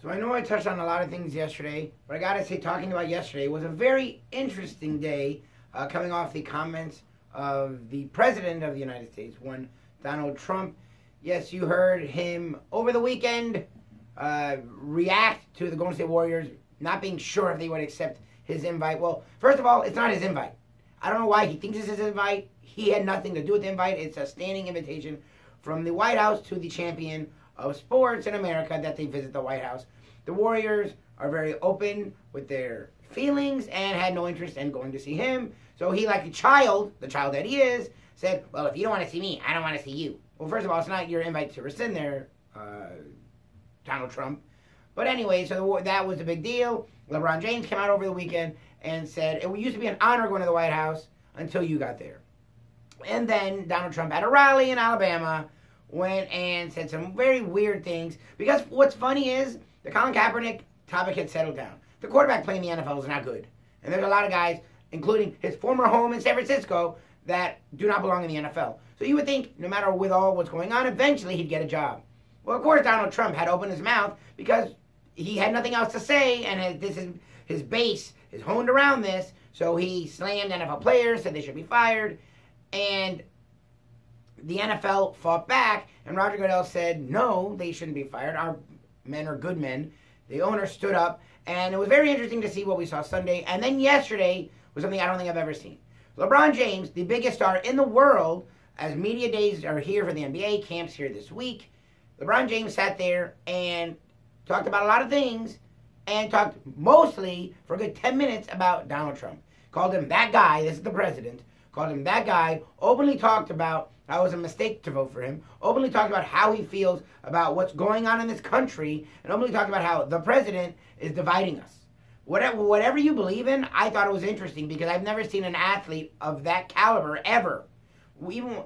So I know I touched on a lot of things yesterday, but I gotta say, talking about yesterday was a very interesting day, coming off the comments of the President of the United States, one Donald Trump. Yes, you heard him over the weekend react to the Golden State Warriors not being sure if they would accept his invite. Well, first of all, it's not his invite. I don't know why he thinks it's his invite. He had nothing to do with the invite. It's a standing invitation from the White House to the champion of sports in America that they visit the White House. The Warriors are very open with their feelings and had no interest in going to see him. So he, like the child that he is, said, well, if you don't want to see me, I don't want to see you. Well, first of all, it's not your invite to rescind there, Donald Trump. But anyway, so that was a big deal. LeBron James came out over the weekend and said, it used to be an honor going to the White House until you got there. And then Donald Trump had a rally in Alabama, went and said some very weird things. Because what's funny is, the Colin Kaepernick topic had settled down. The quarterback playing the NFL is not good. And there's a lot of guys, including his former home in San Francisco, that do not belong in the NFL. So you would think, no matter with all what's going on, eventually he'd get a job. Well, of course, Donald Trump had opened his mouth because he had nothing else to say, and his base is honed around this. So he slammed NFL players, said they should be fired, and the NFL fought back, and Roger Goodell said, no, they shouldn't be fired. Our men are good men. The owner stood up, and it was very interesting to see what we saw Sunday. And then yesterday was something I don't think I've ever seen. LeBron James, the biggest star in the world, as media days are here for the NBA, camps here this week, LeBron James sat there and talked about a lot of things, and talked mostly for a good 10 minutes about Donald Trump. Called him that guy, this is the president, called him that guy, openly talked about how it was a mistake to vote for him, openly talked about how he feels about what's going on in this country, and openly talked about how the president is dividing us. Whatever you believe in, I thought it was interesting because I've never seen an athlete of that caliber ever. Even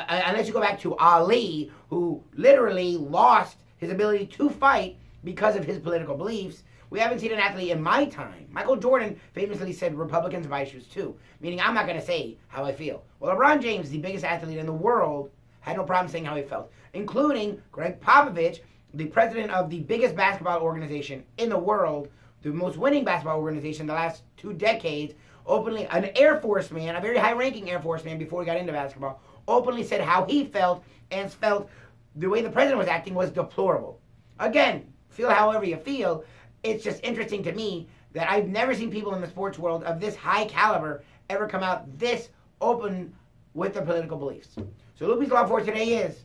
unless you go back to Ali, who literally lost his ability to fight because of his political beliefs. We haven't seen an athlete in my time. Michael Jordan famously said Republicans buy shoes too, meaning I'm not going to say how I feel. Well, LeBron James, the biggest athlete in the world, had no problem saying how he felt, including Greg Popovich, the president of the biggest basketball organization in the world, the most winning basketball organization in the last 2 decades, openly, an Air Force man, a very high-ranking Air Force man before he got into basketball, openly said how he felt and felt the way the president was acting was deplorable. Again, feel however you feel. It's just interesting to me that I've never seen people in the sports world of this high caliber ever come out this open with their political beliefs. So Loopy's Law for today is,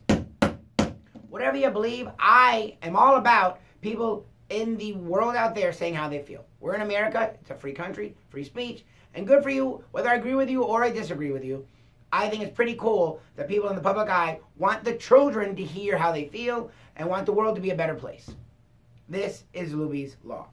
whatever you believe, I am all about people in the world out there saying how they feel. We're in America. It's a free country, free speech, and good for you, whether I agree with you or I disagree with you. I think it's pretty cool that people in the public eye want the children to hear how they feel and want the world to be a better place. This is Loopy's Law.